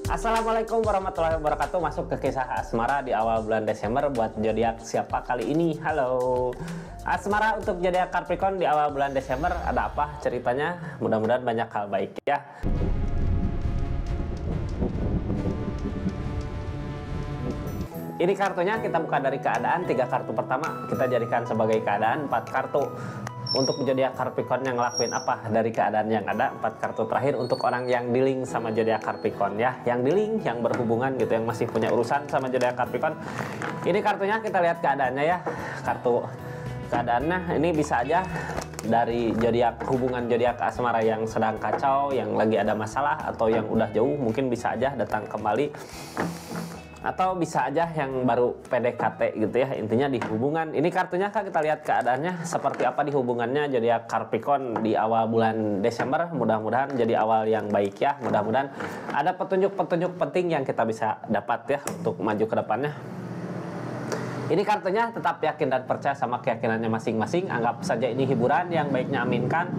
Assalamualaikum warahmatullahi wabarakatuh. Masuk ke kisah asmara di awal bulan Desember buat zodiak siapa kali ini. Halo asmara, untuk zodiak Capricorn di awal bulan Desember ada apa ceritanya? Mudah-mudahan banyak hal baik ya. Ini kartunya kita buka dari keadaan. 3 kartu pertama kita jadikan sebagai keadaan. 4 kartu untuk zodiak Capricorn yang ngelakuin apa dari keadaan yang ada. 4 kartu terakhir untuk orang yang dealing sama zodiak Capricorn ya, yang dealing, yang berhubungan gitu, yang masih punya urusan sama zodiak Capricorn. Ini kartunya kita lihat keadaannya ya. Kartu keadaannya ini bisa aja dari zodiak hubungan zodiak asmara yang sedang kacau, yang lagi ada masalah, atau yang udah jauh mungkin bisa aja datang kembali, atau bisa aja yang baru PDKT gitu ya. Intinya di hubungan. Ini kartunya Kak, kita lihat keadaannya seperti apa di hubungannya zodiak Capricorn di awal bulan Desember. Mudah-mudahan jadi awal yang baik ya. Mudah-mudahan ada petunjuk-petunjuk penting yang kita bisa dapat ya untuk maju ke depannya. Ini kartunya tetap yakin dan percaya sama keyakinannya masing-masing. Anggap saja ini hiburan, yang baiknya aminkan,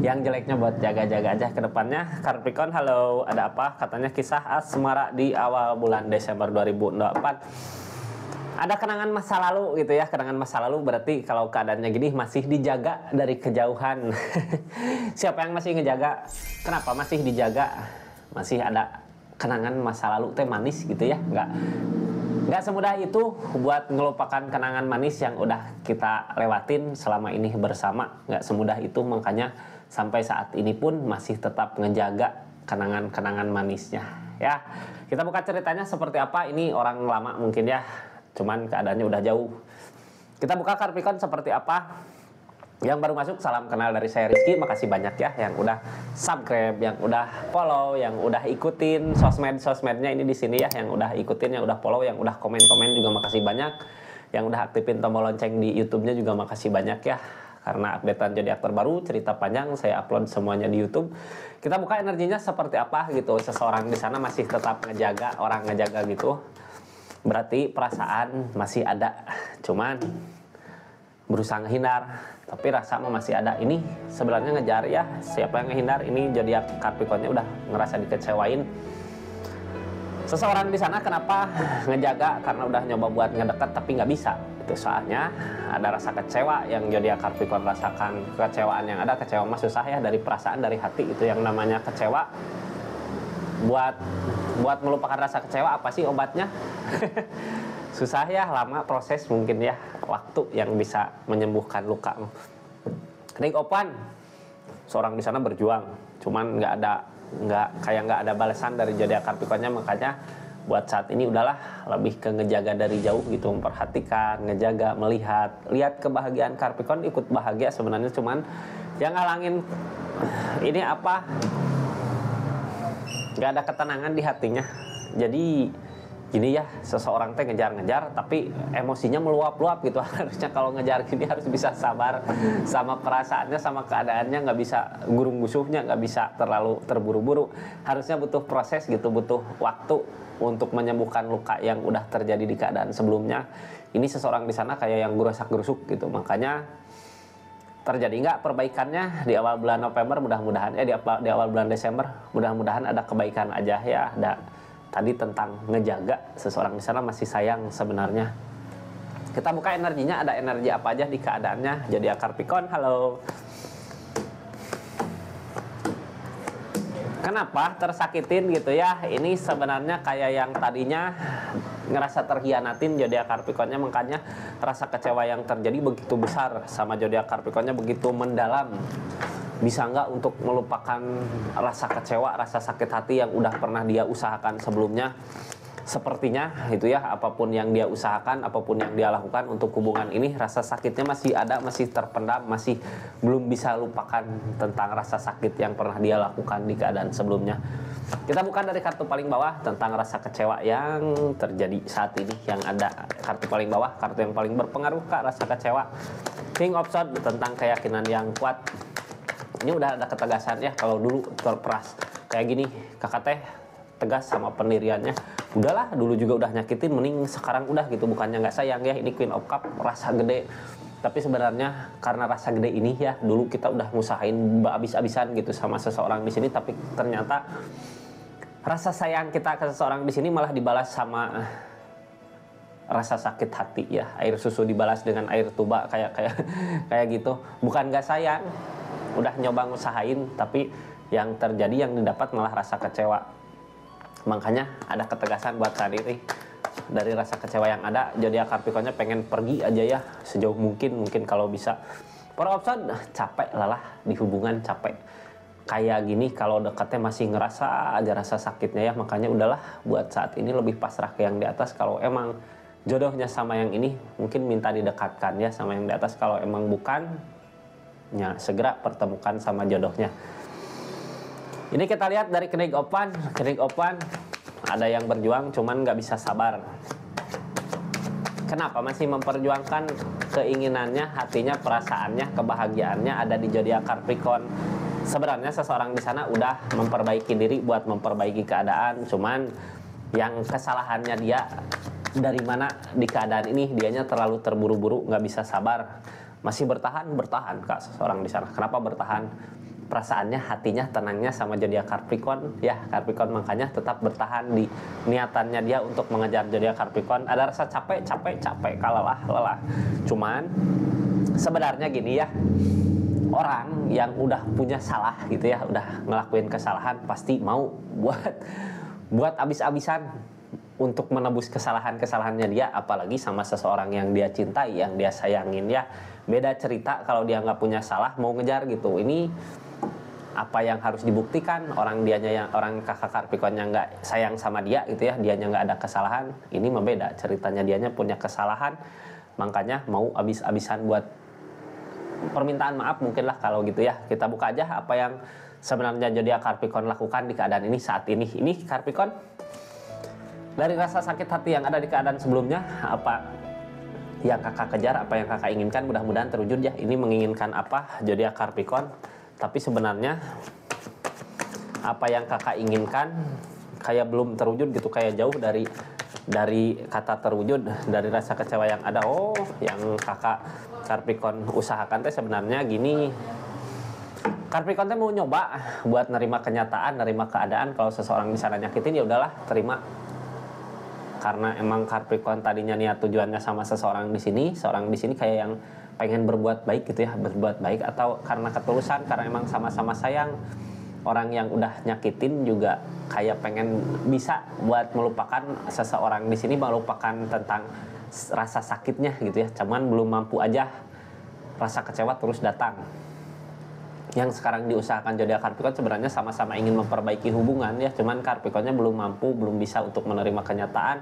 yang jeleknya buat jaga-jaga aja ke depannya. Capricorn, halo, ada apa? Katanya kisah asmara di awal bulan Desember 2024. Ada kenangan masa lalu gitu ya. Kenangan masa lalu berarti kalau keadaannya gini masih dijaga dari kejauhan. Siapa yang masih ngejaga? Kenapa masih dijaga? Masih ada kenangan masa lalu teh manis gitu ya. Nggak semudah itu buat ngelupakan kenangan manis yang udah kita lewatin selama ini bersama. Nggak semudah itu, makanya sampai saat ini pun masih tetap ngejaga kenangan-kenangan manisnya ya. Kita buka ceritanya seperti apa. Ini orang lama mungkin ya, cuman keadaannya udah jauh. Kita buka Capricorn seperti apa. Yang baru masuk, salam kenal dari saya Rizky. Makasih banyak ya yang udah subscribe, yang udah follow, yang udah ikutin sosmednya ini di sini ya, yang udah ikutin, yang udah follow, yang udah komen-komen juga makasih banyak. Yang udah aktifin tombol lonceng di YouTube-nya juga makasih banyak ya. Karena updatean zodiak terbaru, cerita panjang saya upload semuanya di YouTube. Kita buka energinya seperti apa gitu. Seseorang di sana masih tetap ngejaga, orang ngejaga gitu. Berarti perasaan masih ada, cuman berusaha ngehindar, tapi rasa masih ada. Ini sebenarnya ngejar ya. Siapa yang ngehindar? Ini zodiak Capricornnya udah ngerasa dikecewain. Seseorang di sana kenapa ngejaga? Karena udah nyoba buat ngedeket tapi nggak bisa. Itu soalnya ada rasa kecewa yang zodiak Capricorn rasakan. Kekecewaan yang ada, kecewa mah susah ya, dari perasaan, dari hati. Itu yang namanya kecewa. Buat melupakan rasa kecewa apa sih obatnya? Susah ya, lama proses mungkin ya, waktu yang bisa menyembuhkan luka. Ring open, seorang di sana berjuang, cuman nggak ada balasan dari zodiak Capricornnya. Makanya buat saat ini udahlah lebih ke ngejaga dari jauh gitu, memperhatikan, ngejaga, lihat kebahagiaan Capricorn, ikut bahagia sebenarnya, cuman yang ngalangin ini apa? Nggak ada ketenangan di hatinya. Jadi gini ya, seseorang teh ngejar-ngejar tapi emosinya meluap-luap gitu. Harusnya kalau ngejar gini harus bisa sabar sama perasaannya, sama keadaannya, nggak bisa gurung-gusuhnya, nggak bisa terlalu terburu-buru. Harusnya butuh proses gitu, butuh waktu untuk menyembuhkan luka yang udah terjadi di keadaan sebelumnya. Ini seseorang di sana kayak yang gerusak-gerusuk gitu. Makanya terjadi nggak perbaikannya di awal bulan November, mudah-mudahan di awal bulan Desember, mudah-mudahan ada kebaikan aja ya. Ada tadi tentang ngejaga, seseorang di sana masih sayang sebenarnya. Kita buka energinya, ada energi apa aja di keadaannya zodiak Capricorn. Halo. Kenapa tersakitin gitu ya? Ini sebenarnya kayak yang tadinya ngerasa terhianatin zodiak Capricornnya, makanya rasa kecewa yang terjadi begitu besar sama zodiak Capricornnya, begitu mendalam. Bisa nggak untuk melupakan rasa kecewa, rasa sakit hati yang udah pernah dia usahakan sebelumnya. Sepertinya itu ya, apapun yang dia usahakan, apapun yang dia lakukan untuk hubungan ini, rasa sakitnya masih ada, masih terpendam, masih belum bisa lupakan tentang rasa sakit yang pernah dia lakukan di keadaan sebelumnya. Kita buka dari kartu paling bawah tentang rasa kecewa yang terjadi saat ini. Yang ada kartu paling bawah, kartu yang paling berpengaruh ke rasa kecewa, King of Swords, tentang keyakinan yang kuat. Ini udah ada ketegasan ya. Kalau dulu terperas kayak gini, kakak teh tegas sama pendiriannya. Udahlah, dulu juga udah nyakitin, mending sekarang udah gitu. Bukannya nggak sayang ya. Ini Queen of Cup, rasa gede, Tapi sebenarnya karena rasa gede ini ya, dulu kita udah ngusahain abis-abisan gitu sama seseorang di sini, tapi ternyata rasa sayang kita ke seseorang di sini malah dibalas sama rasa sakit hati ya. Air susu dibalas dengan air tuba kayak kayak kayak gitu. Bukan gak sayang, udah nyoba ngusahain, tapi yang terjadi yang didapat malah rasa kecewa. Makanya ada ketegasan buat saya diri. Dari rasa kecewa yang ada, zodiak Capricornnya pengen pergi aja ya sejauh mungkin kalau bisa. Para option capek lelah di hubungan, capek kayak gini kalau dekatnya masih ngerasa aja rasa sakitnya ya, makanya udahlah buat saat ini lebih pasrah ke yang di atas. Kalau emang jodohnya sama yang ini mungkin minta didekatkan ya sama yang di atas, kalau emang bukan ya segera pertemukan sama jodohnya. Ini kita lihat dari Kenig Opan ada yang berjuang cuman nggak bisa sabar. Kenapa masih memperjuangkan keinginannya, hatinya, perasaannya, kebahagiaannya ada di zodiak Capricorn. Sebenarnya seseorang di sana udah memperbaiki diri buat memperbaiki keadaan, cuman yang kesalahannya dia dari mana di keadaan ini, dianya terlalu terburu-buru, nggak bisa sabar. Masih bertahan Kak seseorang di sana. Kenapa bertahan? Perasaannya, hatinya, tenangnya sama zodiak Capricorn ya. Capricorn makanya tetap bertahan di niatannya dia untuk mengejar zodiak Capricorn. Ada rasa capek, lelah. Cuman sebenarnya gini ya, orang yang udah punya salah gitu ya, udah ngelakuin kesalahan pasti mau buat abis-abisan untuk menebus kesalahannya dia, apalagi sama seseorang yang dia cintai, yang dia sayangin ya. Beda cerita kalau dia nggak punya salah mau ngejar gitu. Ini apa yang harus dibuktikan, orang kakak Capricornnya nggak sayang sama dia gitu ya, dianya nggak ada kesalahan, ini membeda ceritanya, dianya punya kesalahan, makanya mau abis-abisan buat permintaan maaf mungkin lah kalau gitu ya. Kita buka aja apa yang sebenarnya zodiak Capricorn lakukan di keadaan ini saat ini. Ini Capricorn, dari rasa sakit hati yang ada di keadaan sebelumnya, apa yang kakak kejar, apa yang kakak inginkan, mudah-mudahan terwujud ya. Ini menginginkan apa zodiak Capricorn, tapi sebenarnya apa yang kakak inginkan kayak belum terwujud gitu, kayak jauh dari kata terwujud, dari rasa kecewa yang ada. Oh, yang kakak Capricorn usahakan teh sebenarnya gini. Capricorn teh mau nyoba buat nerima kenyataan, nerima keadaan. Kalau seseorang di sana nyakitin ya udahlah, terima. Karena emang Capricorn tadinya niat tujuannya sama seseorang di sini, seorang di sini kayak yang pengen berbuat baik gitu ya, berbuat baik, atau karena ketulusan, karena emang sama-sama sayang. Orang yang udah nyakitin juga kayak pengen bisa buat melupakan seseorang di sini, melupakan tentang rasa sakitnya gitu ya, cuman belum mampu aja, rasa kecewa terus datang. Yang sekarang diusahakan zodiak Capricorn sebenarnya sama-sama ingin memperbaiki hubungan ya, cuman Capricornnya belum mampu, belum bisa untuk menerima kenyataan,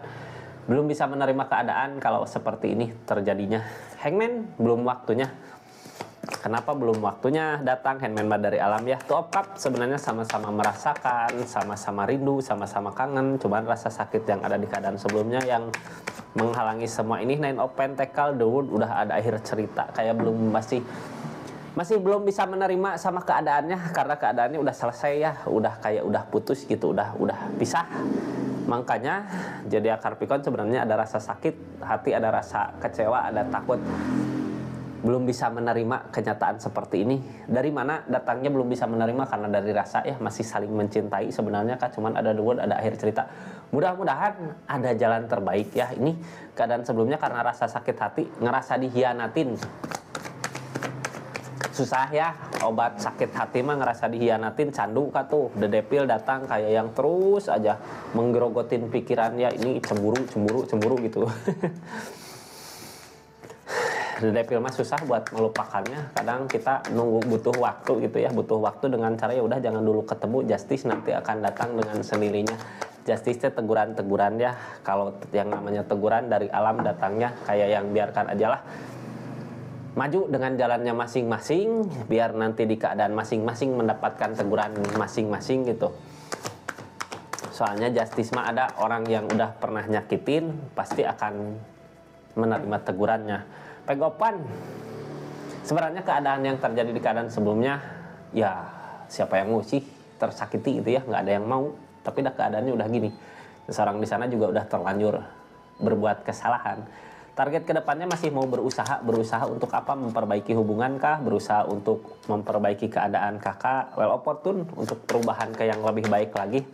belum bisa menerima keadaan kalau seperti ini terjadinya. Hangman belum waktunya. Kenapa belum waktunya datang? Hangman dari alam ya. Two of Cups sebenarnya sama-sama merasakan, sama-sama rindu, sama-sama kangen, cuman rasa sakit yang ada di keadaan sebelumnya yang menghalangi semua ini. Nine of Pentacles, The World, udah ada akhir cerita, kayak masih belum bisa menerima sama keadaannya karena keadaannya udah selesai ya, udah putus gitu, udah pisah. Makanya zodiak Capricorn sebenarnya ada rasa sakit hati, ada rasa kecewa, ada takut, belum bisa menerima kenyataan seperti ini. Dari mana datangnya belum bisa menerima? Karena dari rasa ya, masih saling mencintai sebenarnya Kak, cuman ada The World, ada akhir cerita. Mudah-mudahan ada jalan terbaik ya. Ini keadaan sebelumnya karena rasa sakit hati, ngerasa dihianatin. Susah ya, obat sakit hati mah ngerasa dihianatin, candu Kak tuh. The Devil datang kayak yang terus aja menggerogotin pikiran ya, ini cemburu gitu. The Devil mah susah buat melupakannya. Kadang kita butuh waktu gitu ya, butuh waktu dengan cara ya udah jangan dulu ketemu. Justice nanti akan datang dengan sendirinya. Justice itu teguran-teguran ya. Kalau yang namanya teguran dari alam datangnya kayak yang biarkan aja lah. Maju dengan jalannya masing-masing, biar nanti di keadaan masing-masing mendapatkan teguran masing-masing gitu. Soalnya Justice mah ada orang yang udah pernah nyakitin, pasti akan menerima tegurannya. Pegopan, sebenarnya keadaan yang terjadi di keadaan sebelumnya, ya siapa yang mau sih tersakiti gitu ya, nggak ada yang mau. Tapi dah keadaannya udah gini, seseorang di sana juga udah terlanjur berbuat kesalahan. Target kedepannya masih mau berusaha untuk apa? Memperbaiki hubungan kah? Berusaha untuk memperbaiki keadaan kakak? Well opportune untuk perubahan ke yang lebih baik lagi.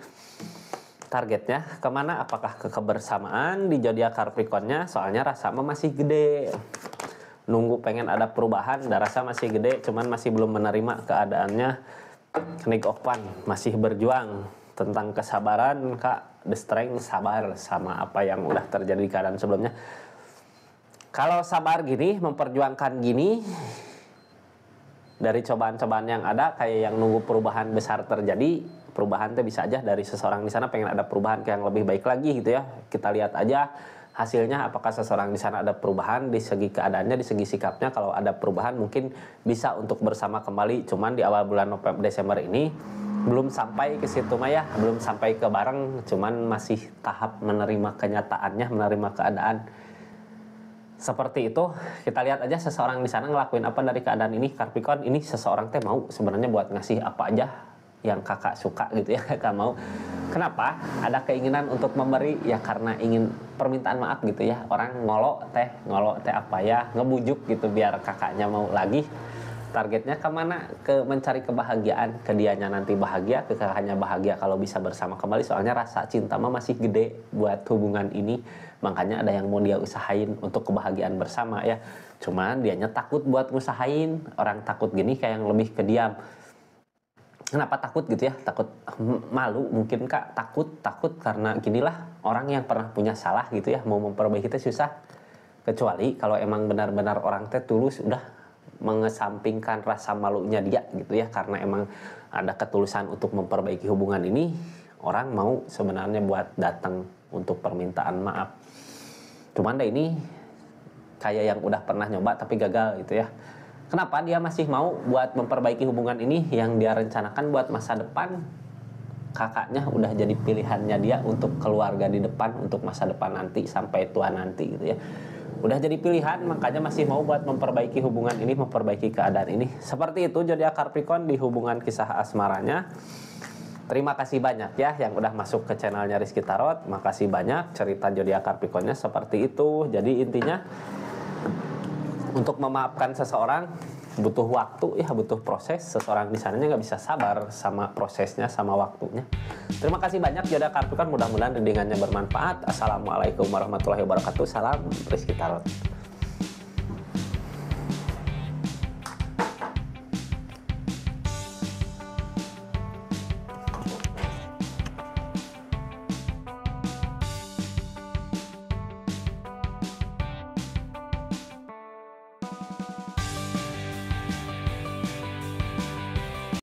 Targetnya kemana? Apakah ke kebersamaan di zodiak Capricornnya? Soalnya rasa masih gede. Nunggu pengen ada perubahan, rasa masih gede, cuman masih belum menerima keadaannya. Knight of Wands masih berjuang tentang kesabaran kak. The strength, sabar sama apa yang udah terjadi di keadaan sebelumnya. Kalau sabar gini, memperjuangkan gini, dari cobaan-cobaan yang ada, kayak yang nunggu perubahan besar terjadi, perubahan itu bisa aja dari seseorang di sana pengen ada perubahan ke yang lebih baik lagi gitu ya. Kita lihat aja hasilnya, apakah seseorang di sana ada perubahan di segi keadaannya, di segi sikapnya. Kalau ada perubahan mungkin bisa untuk bersama kembali. Cuman di awal bulan November Desember ini belum sampai ke situ Maya, belum sampai ke bareng, cuman masih tahap menerima kenyataannya, menerima keadaan. Seperti itu, kita lihat aja seseorang di sana ngelakuin apa dari keadaan ini. Capricorn ini seseorang teh mau sebenarnya buat ngasih apa aja yang kakak suka gitu ya, kakak mau. Kenapa? Ada keinginan untuk memberi ya karena ingin permintaan maaf gitu ya. Orang ngolo teh apa ya, ngebujuk gitu biar kakaknya mau lagi. Targetnya kemana? Ke mencari kebahagiaan, ke dianya nanti bahagia, ke kakaknya bahagia kalau bisa bersama kembali. Soalnya rasa cinta mah masih gede buat hubungan ini. Makanya ada yang mau dia usahain untuk kebahagiaan bersama ya. Cuman dianya takut buat ngusahain. Orang takut gini kayak yang lebih ke diam. Kenapa takut gitu ya? Takut malu mungkin kak. Takut karena ginilah orang yang pernah punya salah gitu ya. Mau memperbaiki itu susah. Kecuali kalau emang benar-benar orang teh tulus udah mengesampingkan rasa malunya dia gitu ya, karena emang ada ketulusan untuk memperbaiki hubungan ini, orang mau sebenarnya buat datang untuk permintaan maaf. Cuman deh ini kayak yang udah pernah nyoba tapi gagal gitu ya. Kenapa dia masih mau buat memperbaiki hubungan ini yang dia rencanakan buat masa depan? Kakaknya udah jadi pilihannya dia untuk keluarga di depan, untuk masa depan nanti sampai tua nanti gitu ya. Udah jadi pilihan, makanya masih mau buat memperbaiki hubungan ini, memperbaiki keadaan ini. Seperti itu zodiak Capricorn di hubungan kisah asmaranya. Terima kasih banyak ya yang udah masuk ke channelnya Rizky Tarot. Makasih banyak, cerita zodiak Capricornnya seperti itu. Jadi intinya untuk memaafkan seseorang butuh waktu ya, butuh proses. Seseorang di sananya nggak bisa sabar sama prosesnya, sama waktunya. Terima kasih banyak zodiak Capricorn, mudah-mudahan readingannya bermanfaat. Assalamualaikum warahmatullahi wabarakatuh. Salam Rizky Tarot.